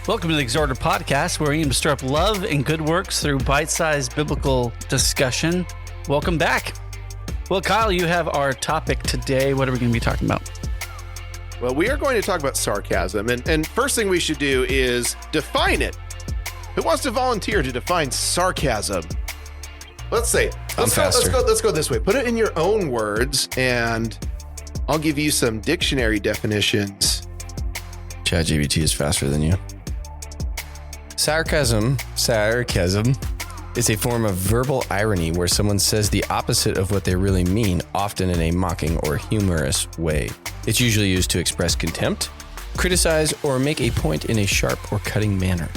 Welcome to the Exhorter podcast, where we aim to stir up love and good works through bite-sized biblical discussion. Welcome back. Well, Kyle, you have our topic today. What are we going to be talking about? Well, we are going to talk about sarcasm, and first thing we should do is define it. Who wants to volunteer to define sarcasm? Let's go this way. Put it in your own words, and I'll give you some dictionary definitions. ChatGPT is faster than you. Sarcasm is a form of verbal irony where someone says the opposite of what they really mean, often in a mocking or humorous way. It's usually used to express contempt, criticize, or make a point in a sharp or cutting manner.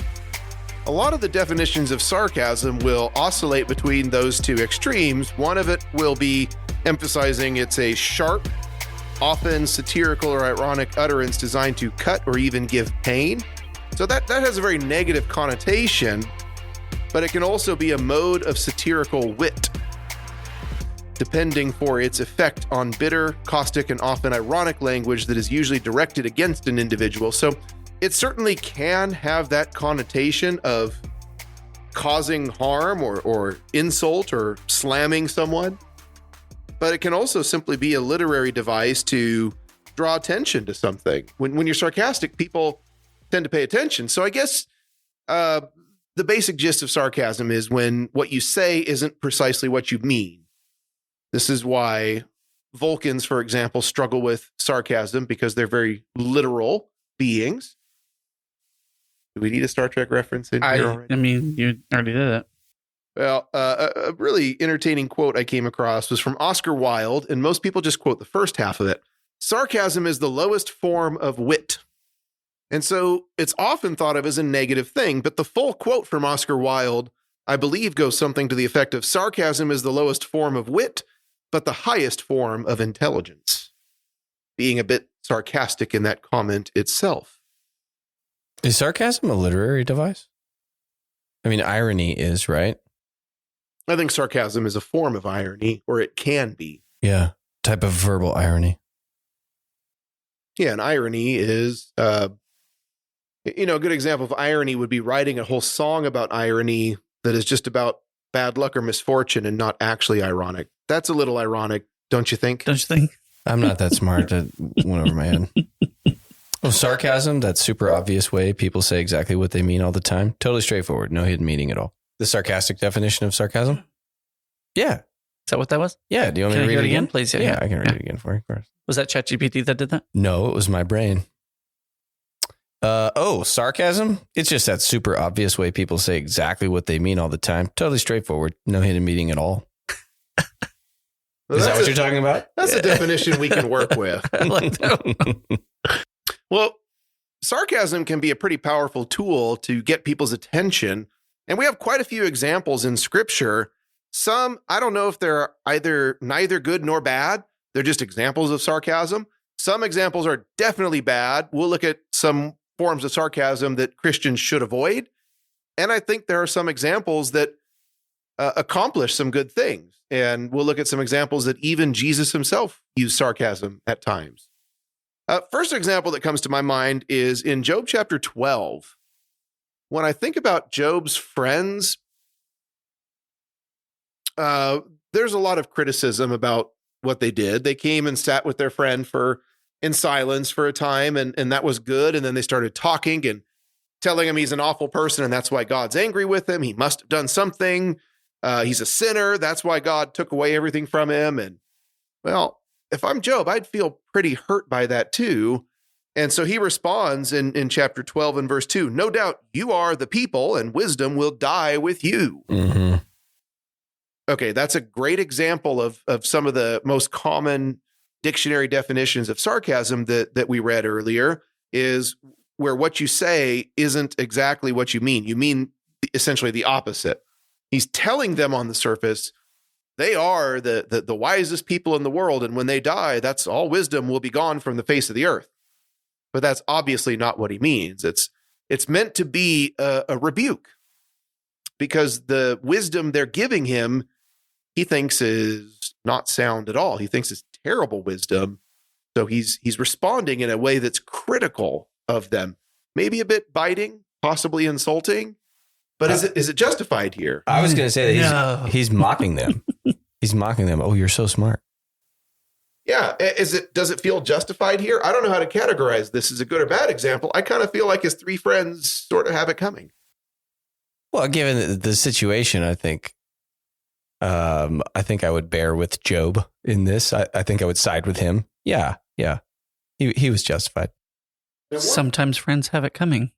A lot of the definitions of sarcasm will oscillate between those two extremes. One of it will be emphasizing it's a sharp, often satirical or ironic utterance designed to cut or even give pain. So that has a very negative connotation, but it can also be a mode of satirical wit, depending for its effect on bitter, caustic, and often ironic language that is usually directed against an individual. So it certainly can have that connotation of causing harm or insult or slamming someone, but it can also simply be a literary device to draw attention to something. When you're sarcastic, people tend to pay attention. So I guess the basic gist of sarcasm is when what you say isn't precisely what you mean. This is why Vulcans, for example, struggle with sarcasm because they're very literal beings. Do we need a Star Trek reference in here already? I mean, you already did it. Well, a really entertaining quote I came across was from Oscar Wilde, and most people just quote the first half of it. Sarcasm is the lowest form of wit. And so it's often thought of as a negative thing, but the full quote from Oscar Wilde, I believe, goes something to the effect of sarcasm is the lowest form of wit, but the highest form of intelligence, being a bit sarcastic in that comment itself. Is sarcasm a literary device? I mean, irony is, right? I think sarcasm is a form of irony, or it can be. Yeah, type of verbal irony. Yeah, and irony is, a good example of irony would be writing a whole song about irony that is just about bad luck or misfortune and not actually ironic. That's a little ironic, don't you think? Don't you think? I'm not that smart. That went over my head. Oh, sarcasm, that super obvious way people say exactly what they mean all the time. Totally straightforward. No hidden meaning at all. The sarcastic definition of sarcasm? Yeah. Is that what that was? Yeah. Do you want me to read it again? Please. Yeah, I can read it again for you, of course. Was that ChatGPT that did that? No, it was my brain. Sarcasm? It's just that super obvious way people say exactly what they mean all the time. Totally straightforward. No hidden meaning at all. Well, is that what you're talking about? That's a definition we can work with. Well, sarcasm can be a pretty powerful tool to get people's attention. And we have quite a few examples in Scripture. Some, I don't know if they're either neither good nor bad. They're just examples of sarcasm. Some examples are definitely bad. We'll look at some forms of sarcasm that Christians should avoid. And I think there are some examples that accomplish some good things. And we'll look at some examples that even Jesus himself used sarcasm at times. First example that comes to my mind is in Job chapter 12. When I think about Job's friends, there's a lot of criticism about what they did. They came and sat with their friend in silence for a time, and that was good. And then they started talking and telling him he's an awful person, and that's why God's angry with him. He must have done something. He's a sinner. That's why God took away everything from him. And, well, if I'm Job, I'd feel pretty hurt by that too. And so he responds in chapter 12 and verse 2, "No doubt you are the people, and wisdom will die with you." Mm-hmm. Okay, that's a great example of some of the most common dictionary definitions of sarcasm that we read earlier, is where what you say isn't exactly what you mean. You mean essentially the opposite. He's telling them on the surface, they are the wisest people in the world, and when they die, that's all wisdom will be gone from the face of the earth. But that's obviously not what he means. It's meant to be a rebuke, because the wisdom they're giving him, he thinks is not sound at all. He thinks it's terrible wisdom. So he's responding in a way that's critical of them. Maybe a bit biting, possibly insulting. But is it justified here? I was going to say that he's mocking them. He's mocking them. Oh, you're so smart. Yeah. Does it feel justified here? I don't know how to categorize this as a good or bad example. I kind of feel like his three friends sort of have it coming. Well, given the situation, I think I would bear with Job in this. I think I would side with him. Yeah. He was justified. Sometimes friends have it coming.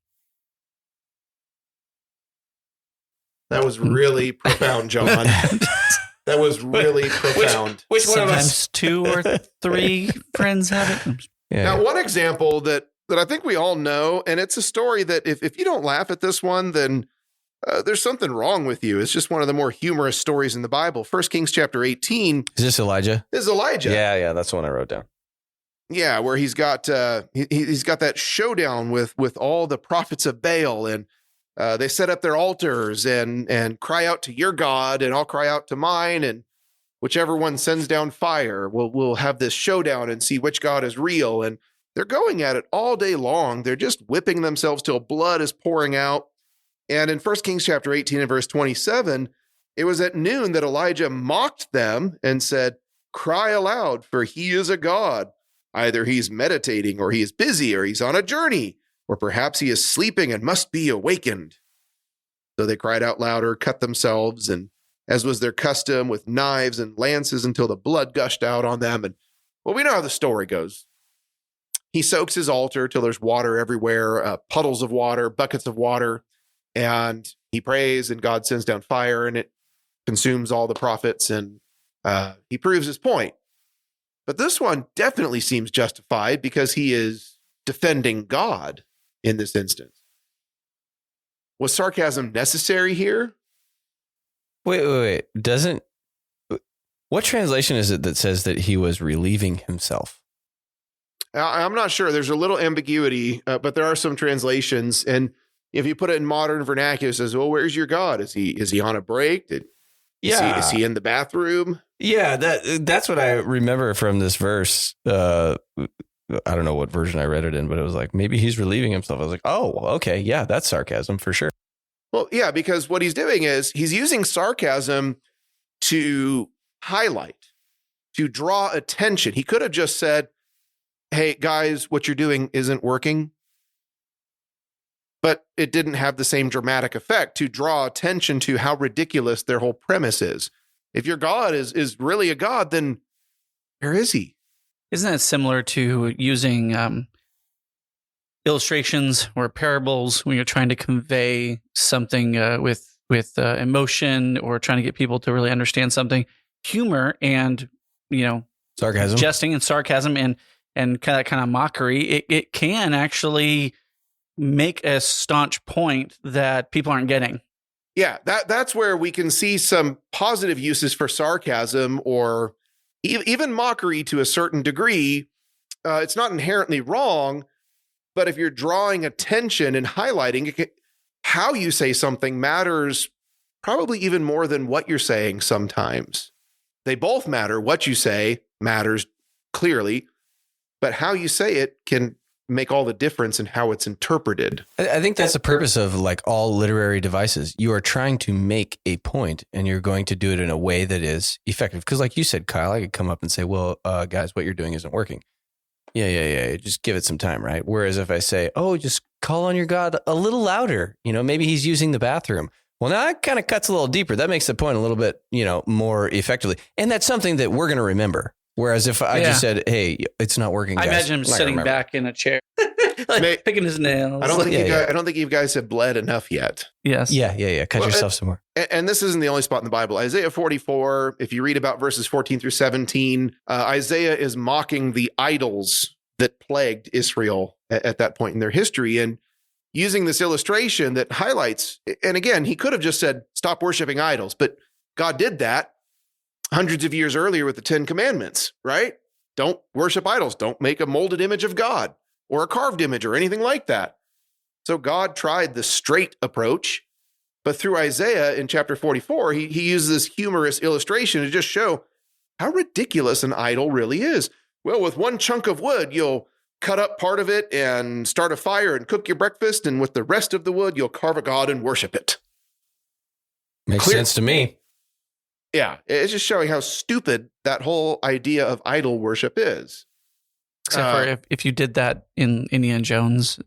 That was really profound, John. That was really profound. Which one of Sometimes us? 2 or 3 friends have it. Yeah. Now, one example that I think we all know, and it's a story that if you don't laugh at this one, then there's something wrong with you. It's just one of the more humorous stories in the Bible. 1 Kings chapter 18. Is this Elijah? Is Elijah. Yeah. That's the one I wrote down. Yeah, where he's got he's got that showdown with all the prophets of Baal, and they set up their altars and cry out to your God, and I'll cry out to mine, and whichever one sends down fire, we'll have this showdown and see which God is real. And they're going at it all day long. They're just whipping themselves till blood is pouring out. And in 1 Kings chapter 18 and verse 27, it was at noon that Elijah mocked them and said, "Cry aloud, for he is a god. Either he's meditating, or he is busy, or he's on a journey, or perhaps he is sleeping and must be awakened." So they cried out louder, cut themselves, and as was their custom, with knives and lances until the blood gushed out on them. And well, we know how the story goes. He soaks his altar till there's water everywhere, puddles of water, buckets of water, and he prays, and God sends down fire, and it consumes all the prophets, and he proves his point. But this one definitely seems justified because he is defending God in this instance. Was sarcasm necessary here? Wait. What translation is it that says that he was relieving himself? I'm not sure. There's a little ambiguity, but there are some translations. And if you put it in modern vernacular, it says, well, where's your God? Is he on a break? Is he in the bathroom? Yeah, that's what I remember from this verse. I don't know what version I read it in, but it was like, maybe he's relieving himself. I was like, oh, okay. Yeah, that's sarcasm for sure. Well, yeah, because what he's doing is he's using sarcasm to highlight, to draw attention. He could have just said, hey, guys, what you're doing isn't working. But it didn't have the same dramatic effect to draw attention to how ridiculous their whole premise is. If your God is really a God, then where is he? Isn't that similar to using illustrations or parables when you're trying to convey something with emotion, or trying to get people to really understand something? Humor and, Sarcasm, jesting and sarcasm and kind of mockery, it can actually make a staunch point that people aren't getting. Yeah, that's where we can see some positive uses for sarcasm, or even mockery to a certain degree. It's not inherently wrong, but if you're drawing attention and highlighting, how you say something matters probably even more than what you're saying sometimes. They both matter. What you say matters clearly, but how you say it can make all the difference in how it's interpreted. I think that's the purpose of like all literary devices. You are trying to make a point, and you're going to do it in a way that is effective. Because like you said, Kyle, I could come up and say, well, guys, what you're doing isn't working. Yeah. Just give it some time, right? Whereas if I say, oh, just call on your God a little louder, maybe he's using the bathroom. Well, now that kind of cuts a little deeper. That makes the point a little bit, more effectively. And that's something that we're going to remember. Whereas if I just said, hey, it's not working, guys, I imagine him sitting back in a chair, picking his nails. I don't think you guys have bled enough yet. Yes. Yeah. Cut yourself some more. And this isn't the only spot in the Bible. Isaiah 44, if you read about verses 14 through 17, Isaiah is mocking the idols that plagued Israel at that point in their history, and using this illustration that highlights, and again, he could have just said, stop worshiping idols, but God did that hundreds of years earlier with the 10 Commandments, right? Don't worship idols. Don't make a molded image of God or a carved image or anything like that. So God tried the straight approach, but through Isaiah in chapter 44, he uses this humorous illustration to just show how ridiculous an idol really is. Well, with one chunk of wood, you'll cut up part of it and start a fire and cook your breakfast, and with the rest of the wood, you'll carve a god and worship it. Makes sense to me. Yeah, it's just showing how stupid that whole idea of idol worship is. Except for if you did that in Indiana Jones,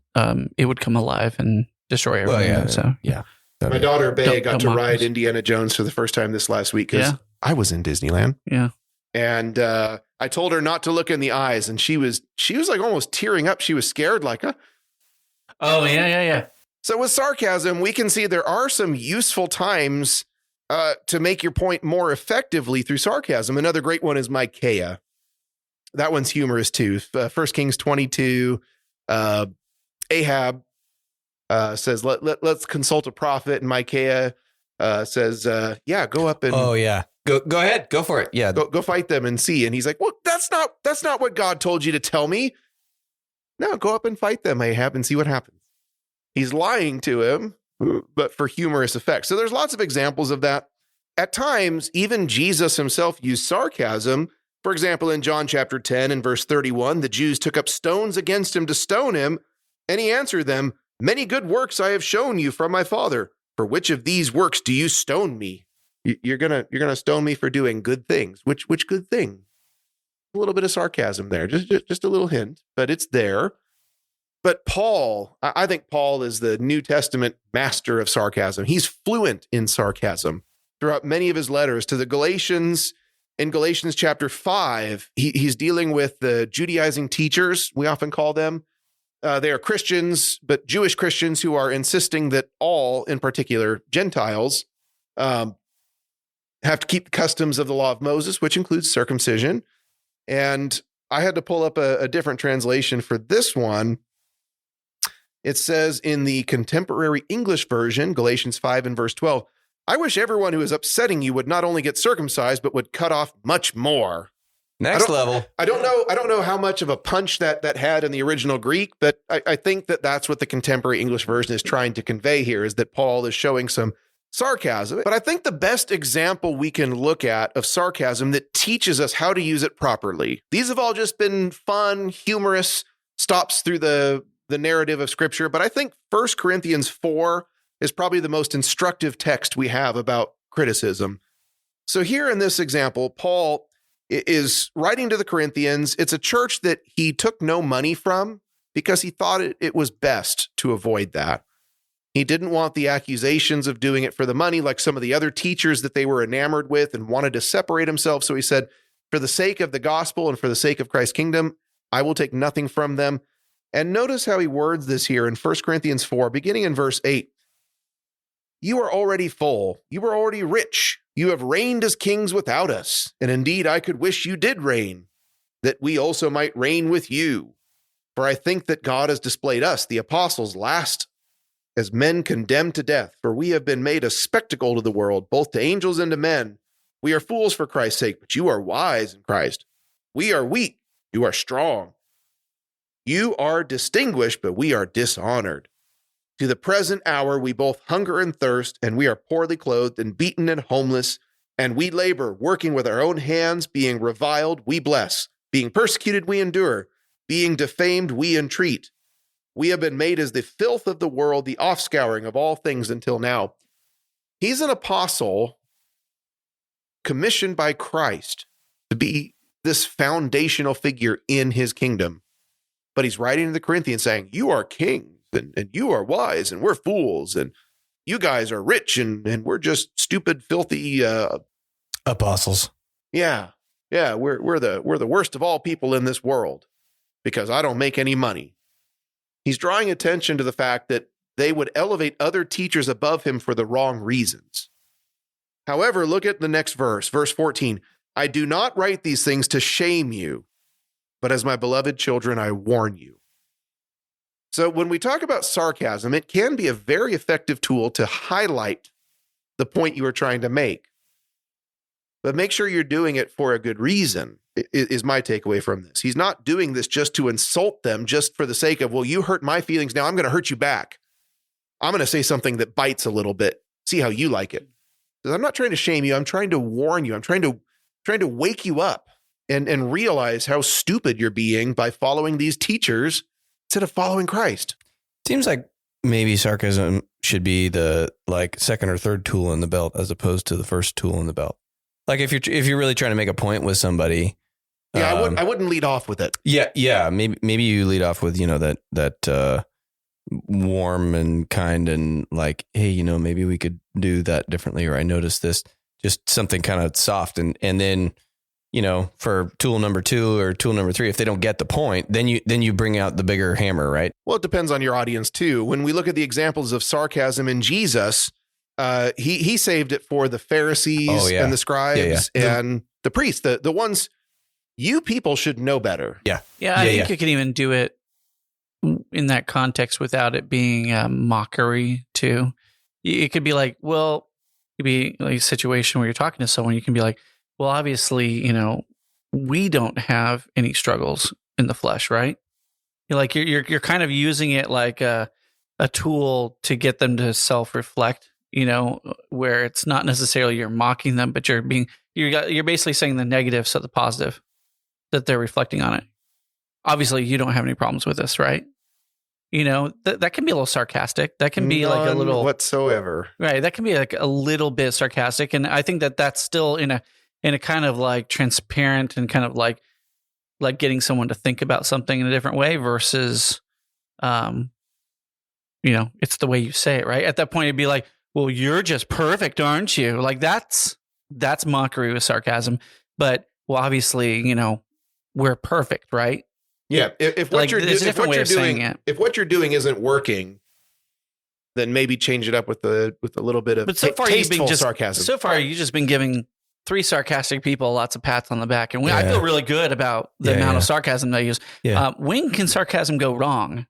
it would come alive and destroy everything. Yeah. My daughter, Bay, got to mock ride us. Indiana Jones for the first time this last week because I was in Disneyland. Yeah. And I told her not to look in the eyes, and she was like almost tearing up. She was scared, like, huh? Oh, yeah. So with sarcasm, we can see there are some useful times to make your point more effectively through sarcasm. Another great one is Micaiah. That one's humorous too. 1 Kings 22, Ahab says, let's consult a prophet. And Micaiah says, go up and... Oh, yeah. Go ahead. Go for it. Yeah. Go fight them and see. And he's like, well, that's not what God told you to tell me. No, go up and fight them, Ahab, and see what happens. He's lying to him, but for humorous effect. So there's lots of examples of that. At times, even Jesus himself used sarcasm. For example, in John chapter 10 and verse 31, the Jews took up stones against him to stone him, and he answered them, many good works I have shown you from my Father. For which of these works do you stone me? You're gonna stone me for doing good things. Which good thing? A little bit of sarcasm there, just a little hint, but it's there. But Paul, I think Paul is the New Testament master of sarcasm. He's fluent in sarcasm throughout many of his letters to the Galatians. In Galatians chapter 5, he's dealing with the Judaizing teachers, we often call them. They are Christians, but Jewish Christians who are insisting that all, in particular Gentiles, have to keep the customs of the law of Moses, which includes circumcision. And I had to pull up a different translation for this one. It says in the contemporary English version, Galatians 5 and verse 12, I wish everyone who is upsetting you would not only get circumcised, but would cut off much more. Next level. I don't know how much of a punch that had in the original Greek, but I think that's what the contemporary English version is trying to convey here, is that Paul is showing some sarcasm. But I think the best example we can look at of sarcasm that teaches us how to use it properly. These have all just been fun, humorous stops through the narrative of Scripture, but I think 1 Corinthians 4 is probably the most instructive text we have about criticism. So here in this example, Paul is writing to the Corinthians. It's a church that he took no money from because he thought it was best to avoid that. He didn't want the accusations of doing it for the money like some of the other teachers that they were enamored with and wanted to separate himself. So he said, for the sake of the gospel and for the sake of Christ's kingdom, I will take nothing from them. And notice how he words this here in 1 Corinthians 4, beginning in verse 8. You are already full. You are already rich. You have reigned as kings without us. And indeed, I could wish you did reign, that we also might reign with you. For I think that God has displayed us, the apostles, last as men condemned to death. For we have been made a spectacle to the world, both to angels and to men. We are fools for Christ's sake, but you are wise in Christ. We are weak. You are strong. You are distinguished, but we are dishonored. To the present hour, we both hunger and thirst, and we are poorly clothed and beaten and homeless, and we labor, working with our own hands, being reviled, we bless, being persecuted, we endure, being defamed, we entreat. We have been made as the filth of the world, the offscouring of all things until now. He's an apostle commissioned by Christ to be this foundational figure in his kingdom. But he's writing to the Corinthians saying, you are kings and you are wise and we're fools and you guys are rich and we're just stupid, filthy apostles. Yeah. We're the worst of all people in this world because I don't make any money. He's drawing attention to the fact that they would elevate other teachers above him for the wrong reasons. However, look at the next verse, verse 14. I do not write these things to shame you, but as my beloved children, I warn you. So when we talk about sarcasm, it can be a very effective tool to highlight the point you are trying to make. But make sure you're doing it for a good reason, is my takeaway from this. He's not doing this just to insult them, just for the sake of, well, you hurt my feelings, now I'm going to hurt you back. I'm going to say something that bites a little bit, see how you like it. Because I'm not trying to shame you, I'm trying to warn you, I'm trying to wake you up and realize how stupid you're being by following these teachers instead of following Christ. Seems like maybe sarcasm should be the second or third tool in the belt as opposed to the first tool in the belt. Like if you're really trying to make a point with somebody. Yeah, I wouldn't lead off with it. Yeah. Maybe you lead off with, that warm and kind and like, hey, maybe we could do that differently. Or I noticed this, just something kind of soft. And then, for tool number 2 or tool number 3, if they don't get the point, then you bring out the bigger hammer, right? Well, it depends on your audience too. When we look at the examples of sarcasm in Jesus, he saved it for the Pharisees and the scribes and the priests, the ones you people should know better. I think you can even do it in that context without it being a mockery too. It could be like, well, it could be like a situation where you're talking to someone. You can be like, well, obviously, we don't have any struggles in the flesh, right? You're kind of using it like a tool to get them to self-reflect, where it's not necessarily you're mocking them, but you're basically saying the negative, so the positive, that they're reflecting on it. Obviously, you don't have any problems with this, right? That can be a little sarcastic. That can be like a little whatsoever. Right. That can be like a little bit sarcastic. And I think that that's still in a kind of like transparent and kind of like getting someone to think about something in a different way versus, it's the way you say it, right? At that point, it'd be like, well, you're just perfect, aren't you? Like that's mockery with sarcasm. But well, obviously, we're perfect, right? Yeah. If what you're doing isn't working, then maybe change it up with a little bit of tasteful sarcasm. So far, you've just been giving 3 sarcastic people lots of pats on the back, and I feel really good about the amount of sarcasm they use. Yeah. When can sarcasm go wrong?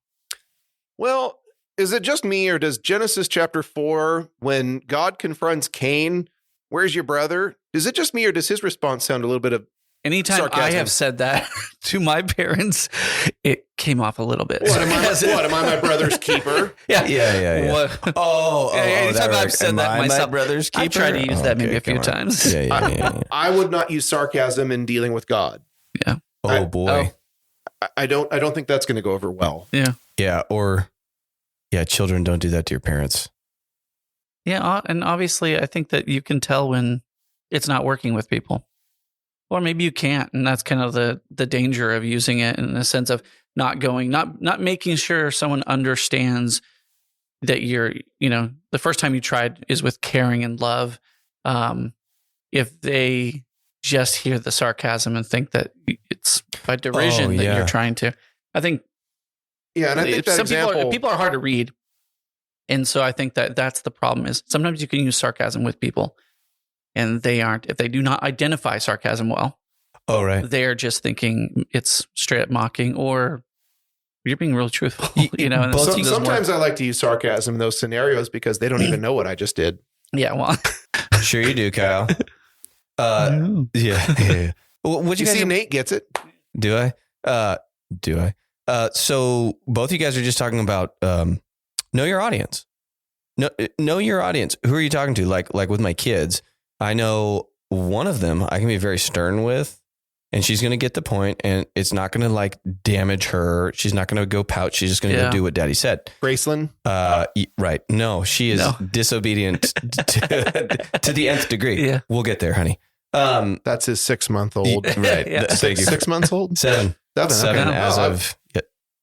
Well, is it just me, or does Genesis chapter 4, when God confronts Cain, where's your brother? Is it just me, or does his response sound a little bit of anytime sarcasm? I have said that to my parents, it came off a little bit. What am I my brother's keeper? Yeah. Anytime I've said that myself, my brother's keeper? I've tried to use that maybe a few times. I would not use sarcasm in dealing with God. Yeah. Oh boy. I don't think that's going to go over well. Yeah. Yeah. Or children, don't do that to your parents. Yeah. And obviously I think that you can tell when it's not working with people. Or maybe you can't, and that's kind of the danger of using it in the sense of not making sure someone understands that you're, the first time you tried is with caring and love. If they just hear the sarcasm and think that it's by derision that you're trying to, I think. Yeah, and I think that people are hard to read, and so I think that that's the problem. Is sometimes you can use sarcasm with people. And if they do not identify sarcasm well, they're just thinking it's straight up mocking, or you're being real truthful. Sometimes I like to use sarcasm in those scenarios because they don't even know what I just did. Yeah, well, sure you do, Kyle. Yeah. What you guys see? Nate gets it. Do I? So both of you guys are just talking about know your audience. Know your audience. Who are you talking to? Like with my kids. I know one of them I can be very stern with, and she's going to get the point, and it's not going to damage her. She's not going to go pout. She's just going to go do what Daddy said. Graceland? Right. No, she is disobedient to the nth degree. Yeah. We'll get there, honey. That's his 6-month-old. Right. Yeah. 6 months old? 7. 7 as of.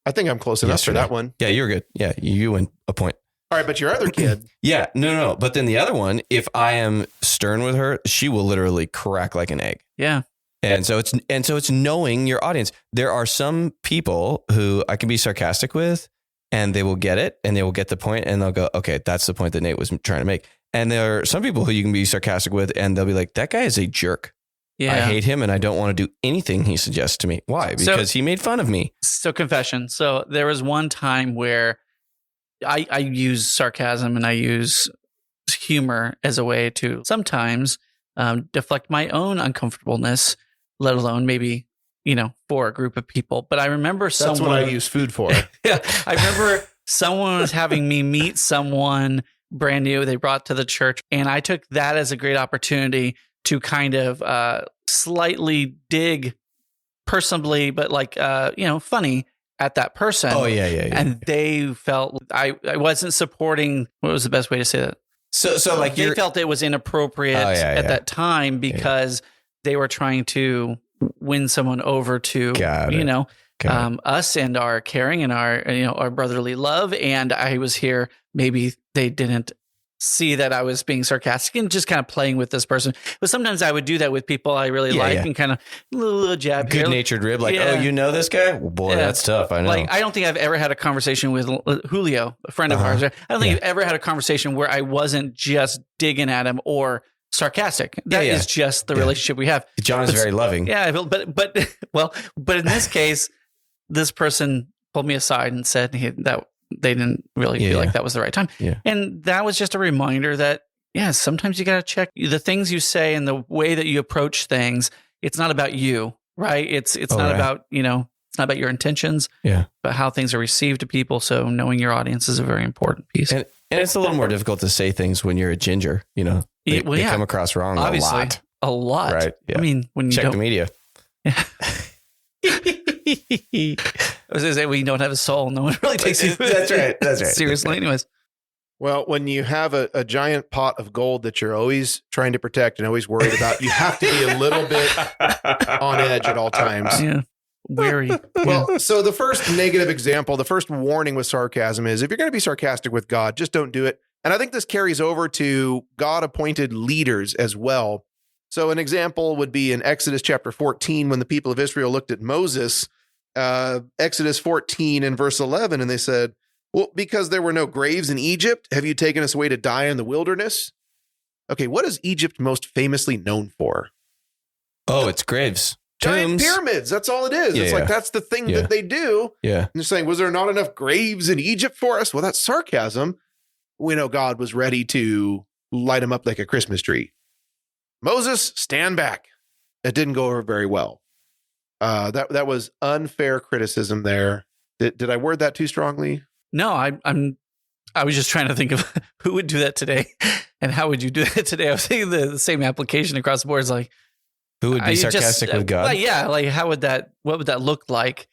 I think I'm close enough for that one. Yeah, you were good. Yeah, you win a point. All right, but your other kid. Yeah, no. But then the other one, if I am stern with her, she will literally crack like an egg. Yeah. And so it's knowing your audience. There are some people who I can be sarcastic with, and they will get it, and they will get the point, and they'll go, okay, that's the point that Nate was trying to make. And there are some people who you can be sarcastic with, and they'll be like, that guy is a jerk. Yeah. I hate him, and I don't want to do anything he suggests to me. Why? Because he made fun of me. So confession. So there was one time where I use sarcasm and I use humor as a way to sometimes deflect my own uncomfortableness, let alone maybe, for a group of people. But I remember That's what I use food for. Yeah. I remember someone was having me meet someone brand new they brought to the church. And I took that as a great opportunity to kind of slightly dig personally, but like, funny at that person. Oh, yeah. And they felt I wasn't supporting. What was the best way to say that? So like they felt it was inappropriate at that time because they were trying to win someone over to, us and our caring and our brotherly love. And I was here. Maybe they didn't see that I was being sarcastic and just kind of playing with this person. But sometimes I would do that with people I really like and kind of little jab. Good-natured rib, like, oh, you know this guy? Well, boy, that's tough. I know. Like, I don't think I've ever had a conversation with Julio, a friend of ours. I don't think I've ever had a conversation where I wasn't just digging at him or sarcastic. That is just the relationship we have. John is very loving. Yeah, but in this case, this person pulled me aside and said that they didn't really feel like that was the right time. Yeah. And that was just a reminder that, sometimes you got to check the things you say and the way that you approach things. It's not about you, right? It's not about, it's not about your intentions, but how things are received to people. So knowing your audience is a very important piece. And it's a little more difficult to say things when you're a ginger, They come across wrong obviously, a lot. Right. Yeah. I mean, when you check the media. Yeah. I was going to say, we don't have a soul. No one really takes you That's right. seriously. Anyways. Well, when you have a giant pot of gold that you're always trying to protect and always worried about, you have to be a little bit on edge at all times. Yeah. Wary. Well, so the first negative example, the first warning with sarcasm is if you're going to be sarcastic with God, just don't do it. And I think this carries over to God-appointed leaders as well. So an example would be in Exodus chapter 14, when the people of Israel looked at Moses, Exodus 14 and verse 11, and they said, well, because there were no graves in Egypt, have you taken us away to die in the wilderness? Okay, what is Egypt most famously known for? Oh, it's graves. Giant Tombs. Pyramids. That's all it is. It's like, that's the thing that they do. Yeah. And they're saying, was there not enough graves in Egypt for us? Well, that's sarcasm. We know God was ready to light them up like a Christmas tree. Moses, stand back. It didn't go over very well. That was unfair criticism there. Did I word that too strongly? No, I was just trying to think of who would do that today and how would you do that today? I was thinking the same application across the board. It's like, who would be sarcastic with God? Like what would that look like?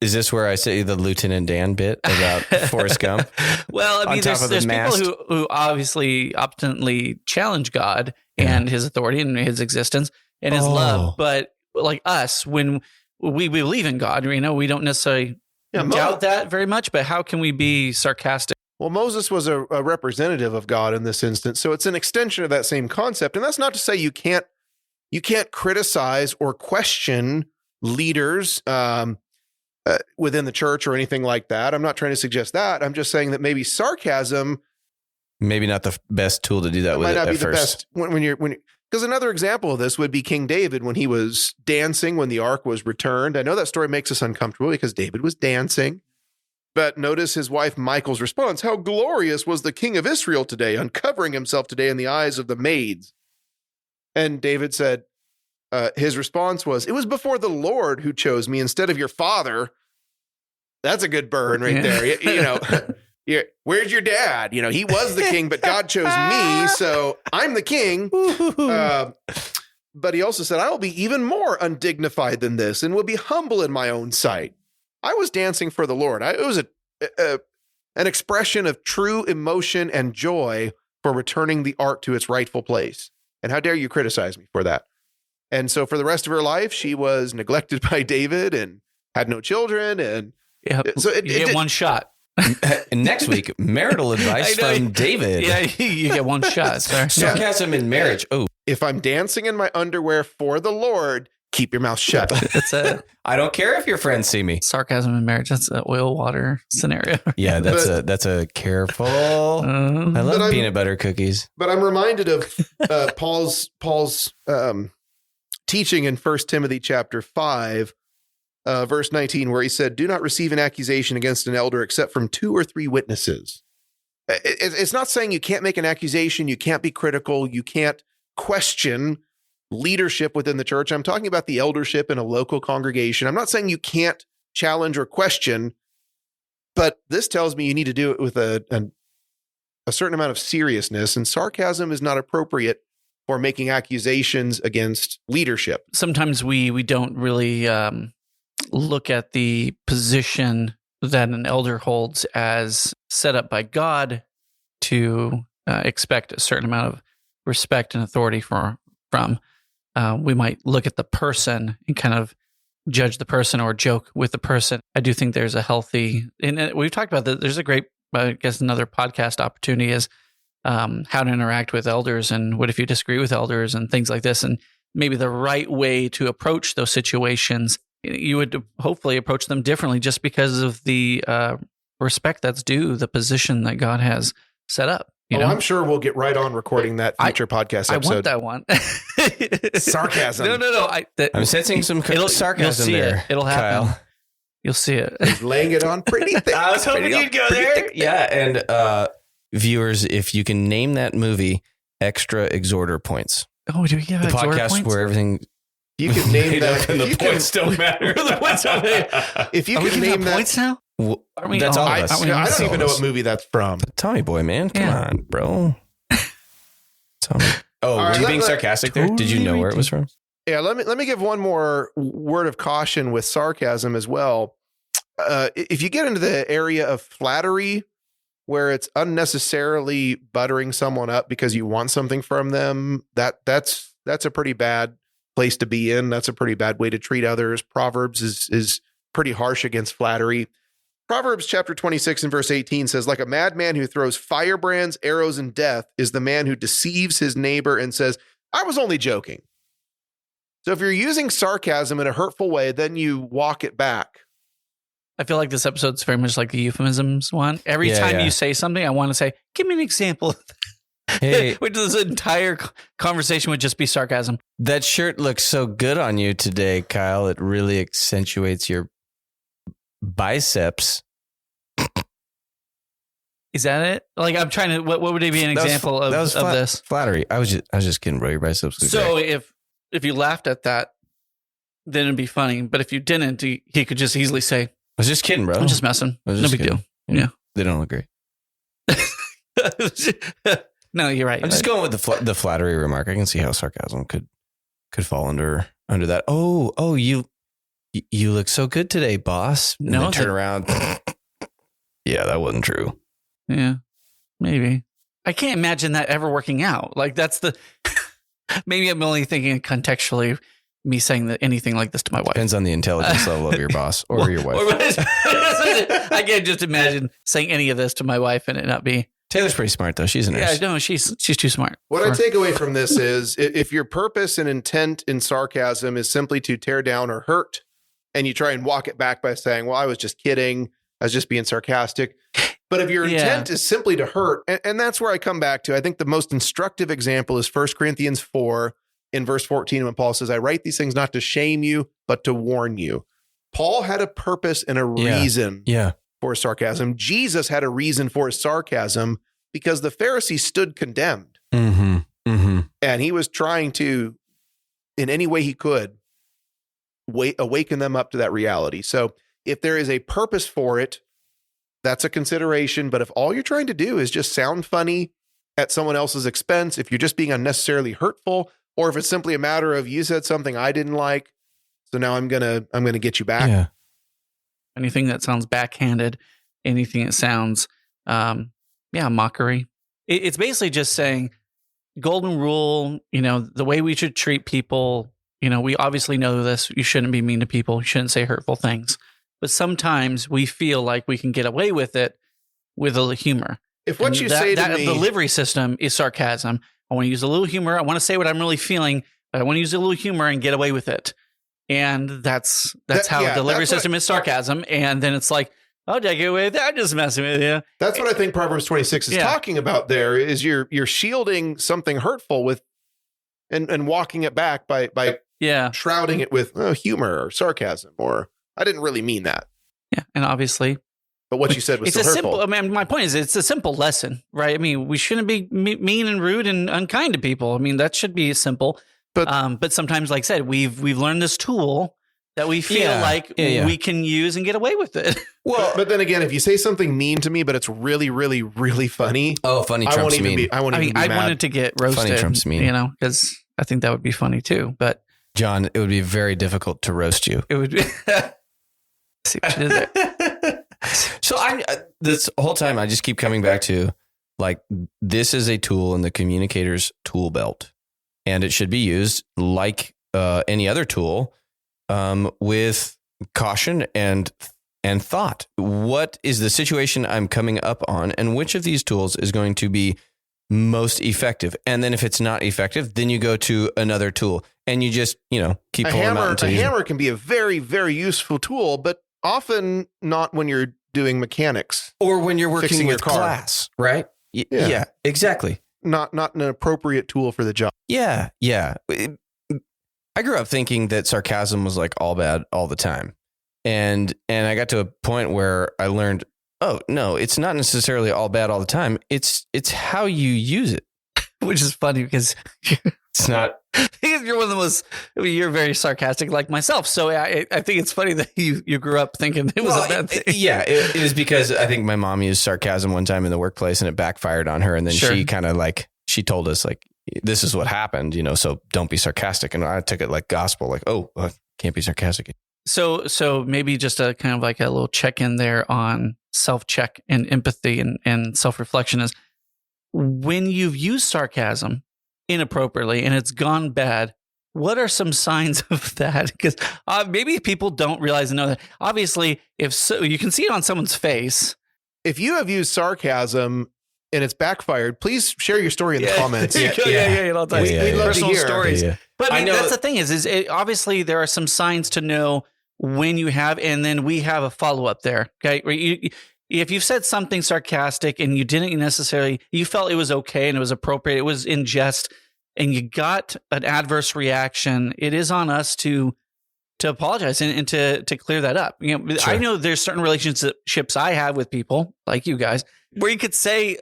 Is this where I say the Lieutenant Dan bit about Forrest Gump? Well, I mean, there's people who obviously obstinately challenge God and his authority and his existence and his love. But like us, when we believe in God, we don't necessarily doubt that very much. But how can we be sarcastic? Well, Moses was a representative of God in this instance. So it's an extension of that same concept. And that's not to say you can't criticize or question leaders within the church or anything like that. I'm not trying to suggest that. I'm just saying that maybe sarcasm, maybe not the best tool to do that with. Might not be the best when you're because another example of this would be King David when he was dancing when the ark was returned. I know that story makes us uncomfortable because David was dancing, but notice his wife Michal's response: "How glorious was the king of Israel today, uncovering himself today in the eyes of the maids." And David said, his response was, "It was before the Lord who chose me instead of your father." That's a good burn right there. Where's your dad? He was the king, but God chose me, so I'm the king. But he also said, "I will be even more undignified than this and will be humble in my own sight." I was dancing for the Lord. It was an expression of true emotion and joy for returning the ark to its rightful place. And how dare you criticize me for that? And so for the rest of her life, she was neglected by David and had no children. And so you get one shot. And next week, marital advice from David. Yeah, you get one shot. Sarcasm in marriage. Oh, if I'm dancing in my underwear for the Lord, keep your mouth shut. I don't care if your friends see me. Sarcasm in marriage. That's an oil water scenario. Yeah, that's a careful. I love peanut butter cookies. But I'm reminded of Paul's teaching in 1 Timothy chapter 5, verse 19, where he said, "Do not receive an accusation against an elder except from 2 or 3 witnesses." It's not saying you can't make an accusation, you can't be critical, you can't question leadership within the church. I'm talking about the eldership in a local congregation. I'm not saying you can't challenge or question, but this tells me you need to do it with a certain amount of seriousness, and sarcasm is not appropriate for making accusations against leadership. Sometimes we don't really look at the position that an elder holds as set up by God to expect a certain amount of respect and authority from. We might look at the person and kind of judge the person or joke with the person. I do think there's a healthy, and we've talked about that. There's a great, I guess, another podcast opportunity is how to interact with elders and what if you disagree with elders and things like this, and maybe the right way to approach those situations. You would hopefully approach them differently just because of the respect that's due the position that God has set up. You know? I'm sure we'll get right on recording that future podcast episode. I want that one. Sarcasm. No. I'm sensing some sarcasm you'll see there. It'll happen. Kyle. You'll see it. He's laying it on pretty thick. I was hoping you'd go there. Yeah, and viewers, if you can name that movie, extra Exhorter points. Oh, do we have the Exhorter podcast points? where everything... You can name that. And the points don't matter. The points don't matter. If you Are we can giving name out that. points now? That's all of I us. don't even know what movie that's from. Tommy boy, man. Come Yeah. on, bro. Tommy. Oh, right, were you being sarcastic there? Did you know where it was from? Yeah, let me give one more word of caution with sarcasm as well. If you get into the area of flattery, where it's unnecessarily buttering someone up because you want something from them, that's a pretty bad place to be in. That's a pretty bad way to treat others. Proverbs is pretty harsh against flattery. Proverbs chapter 26 and verse 18 says, like a madman who throws firebrands, arrows, and death is the man who deceives his neighbor and says, I was only joking. So if you're using sarcasm in a hurtful way, then you walk it back. I feel like this episode's very much like the euphemisms one. Every time you say something, I want to say, give me an example. Hey, Which this entire conversation would just be sarcasm. that shirt looks so good on you today, Kyle. It really accentuates your biceps. Is that it? Like, I'm trying to. What would be an example of this? Flattery. I was just kidding, bro. Your biceps look So great. if you laughed at that, then it'd be funny. But if you didn't, he could just easily say, I was just kidding, bro. "I'm just messing. I was No just big kidding. deal." Yeah. They don't look great. No, you're right. I'm just going with the flattery remark. I can see how sarcasm could fall under that. Oh, you look so good today, boss. And No, then turn around. Yeah, that wasn't true. Yeah, maybe. I can't imagine that ever working out. Like that's the. Maybe I'm only thinking contextually. Me saying that anything like this to my wife Depends on the intelligence level of your boss or your wife. I can't just imagine saying any of this to my wife and it not be. Taylor's pretty smart though. She's a nurse. Yeah, no, she's too smart. What I take away from this is if your purpose and intent in sarcasm is simply to tear down or hurt, and you try and walk it back by saying, well, I was just kidding. I was just being sarcastic. But if your intent is simply to hurt, and that's where I come back to, I think the most instructive example is 1 Corinthians 4 in verse 14, when Paul says, I write these things not to shame you, but to warn you. Paul had a purpose and a reason for sarcasm. Jesus had a reason for his sarcasm because the Pharisees stood condemned. Mm-hmm. Mm-hmm. And he was trying to, in any way he could, awaken them up to that reality. So if there is a purpose for it, that's a consideration. But if all you're trying to do is just sound funny at someone else's expense, if you're just being unnecessarily hurtful, or if it's simply a matter of you said something I didn't like, so now I'm gonna get you back. Yeah. Anything that sounds backhanded, anything that sounds, mockery. It's basically just saying, golden rule, the way we should treat people, we obviously know this. You shouldn't be mean to people. You shouldn't say hurtful things. But sometimes we feel like we can get away with it with a little humor. If what you say to me... The delivery system is sarcasm. I want to use a little humor. I want to say what I'm really feeling, but I want to use a little humor and get away with it. And that's how the delivery system is sarcasm. And then it's like, oh, did I get away with that? I'm just messing with you. That's what I think Proverbs 26 is talking about there, is you're shielding something hurtful with and walking it back by shrouding it with humor or sarcasm, or I didn't really mean that. Yeah, and obviously... But what you said was still hurtful. I mean, my point is, it's a simple lesson, right? I mean, we shouldn't be mean and rude and unkind to people. I mean, that should be simple. But sometimes, like I said, we've learned this tool that we feel we can use and get away with it. Well, but then again, if you say something mean to me, but it's really, really, really funny. Oh, funny trumps mean. I wanted to get roasted. Funny trumps mean. Because I think that would be funny too. But John, it would be very difficult to roast you. It would be. See what you did there. So this whole time, I just keep coming back to like, this is a tool in the communicator's tool belt, and it should be used like any other tool with caution and thought. What is the situation I'm coming up on, and which of these tools is going to be most effective? And then if it's not effective, then you go to another tool, and you just, keep pulling them out until a hammer can be a very, very useful tool, but often not when you're doing mechanics or when you're working fixing with your car. glass, right? Yeah, exactly. Not an appropriate tool for the job. Yeah. I grew up thinking that sarcasm was like all bad all the time. And I got to a point where I learned, oh no, it's not necessarily all bad all the time. It's how you use it. Which is funny because it's not. You're one of the most. You're very sarcastic, like myself. So I think it's funny that you grew up thinking it was a bad thing. It was because I think my mom used sarcasm one time in the workplace, and it backfired on her. And then she kind of she told us like, this is what happened, so don't be sarcastic. And I took it like gospel, like, oh, can't be sarcastic. So maybe just a kind of like a little check in there on self-check and empathy and self-reflection is when you've used sarcasm inappropriately and it's gone bad, what are some signs of that? Because maybe people don't realize and know that. Obviously, you can see it on someone's face. If you have used sarcasm and it's backfired, please share your story in the comments. We'd love to hear personal stories. Yeah. But I know that's the thing is obviously there are some signs to know when you have, and then we have a follow-up there. Okay. If you've said something sarcastic and you didn't necessarily, you felt it was okay and it was appropriate, it was in jest, and you got an adverse reaction, it is on us to apologize and to clear that up. Sure. I know there's certain relationships I have with people like you guys where you could say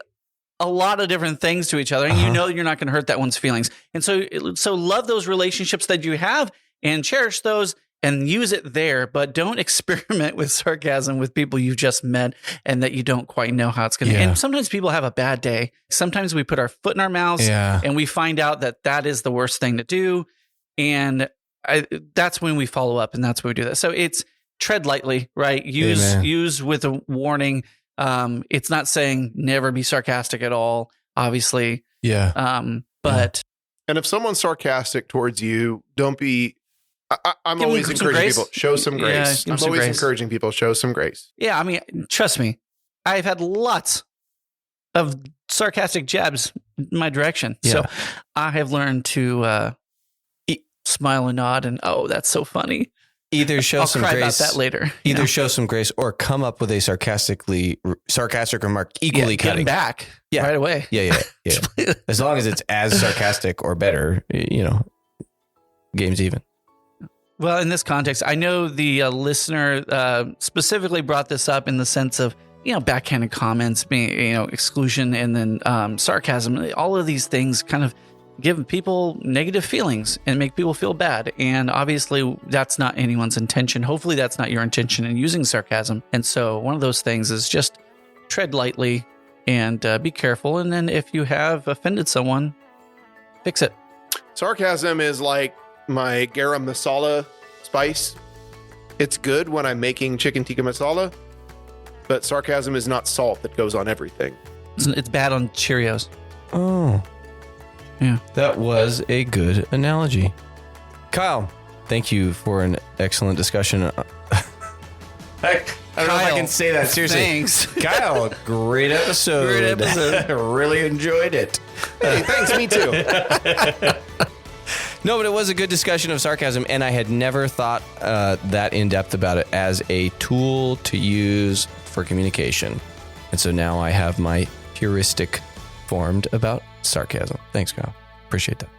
a lot of different things to each other, and you're not going to hurt that one's feelings. And so love those relationships that you have and cherish those and use it there, but don't experiment with sarcasm with people you've just met and that you don't quite know how it's going to. And sometimes people have a bad day. Sometimes we put our foot in our mouths and we find out that is the worst thing to do. And that's when we follow up, and that's when we do that. So it's tread lightly, right? Use with a warning. It's not saying never be sarcastic at all, obviously. And if someone's sarcastic towards you, don't be. I'm always encouraging people, show some grace. I'm always encouraging people, show some grace. Yeah, I mean, trust me, I've had lots of sarcastic jabs in my direction. Yeah. So I have learned to smile and nod and, oh, that's so funny. Either show some grace. I'll cry about that later. Either show some grace or come up with a sarcastic remark equally cutting. Get back right away. Yeah. As long as it's as sarcastic or better, game's even. Well, in this context, I know the listener specifically brought this up in the sense of, backhanded comments, being, exclusion, and then sarcasm. All of these things kind of give people negative feelings and make people feel bad. And obviously, that's not anyone's intention. Hopefully, that's not your intention in using sarcasm. And so one of those things is just tread lightly and be careful. And then if you have offended someone, fix it. Sarcasm is like my garam masala spice. It's good when I'm making chicken tikka masala, but sarcasm is not salt that goes on everything. It's bad on Cheerios. Oh, yeah. That was a good analogy. Kyle, thank you for an excellent discussion. I don't know if I can say that seriously. Thanks. Kyle, great episode. I really enjoyed it. Hey, thanks. Me too. No, but it was a good discussion of sarcasm, and I had never thought that in depth about it as a tool to use for communication. And so now I have my heuristic formed about sarcasm. Thanks, Kyle. Appreciate that.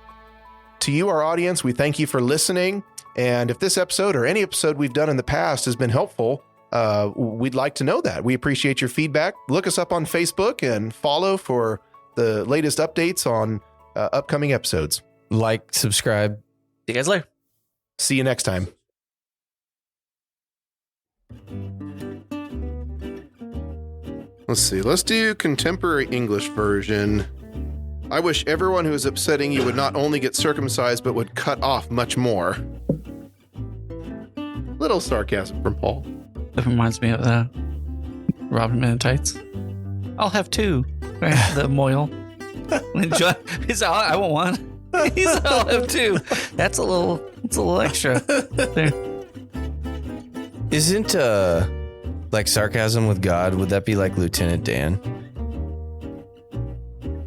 To you, our audience, we thank you for listening. And if this episode or any episode we've done in the past has been helpful, we'd like to know that. We appreciate your feedback. Look us up on Facebook and follow for the latest updates on upcoming episodes. Like, subscribe. See you guys later. See you next time. Let's see. Let's do contemporary English version. I wish everyone who is upsetting you would not only get circumcised, but would cut off much more. Little sarcasm from Paul. That reminds me of the Robin Men in Tights. I'll have two. Right? The Moyle. He's all, I want one. He's I'll have two. That's a little extra there. Isn't like sarcasm with God? Would that be like Lieutenant Dan?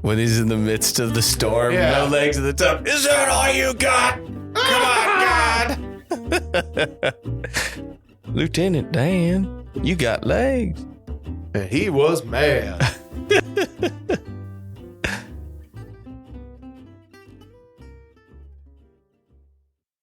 When he's in the midst of the storm, Yeah. no legs at the top. Is that all you got? Come on, God. Lieutenant Dan, you got legs. And he was mad.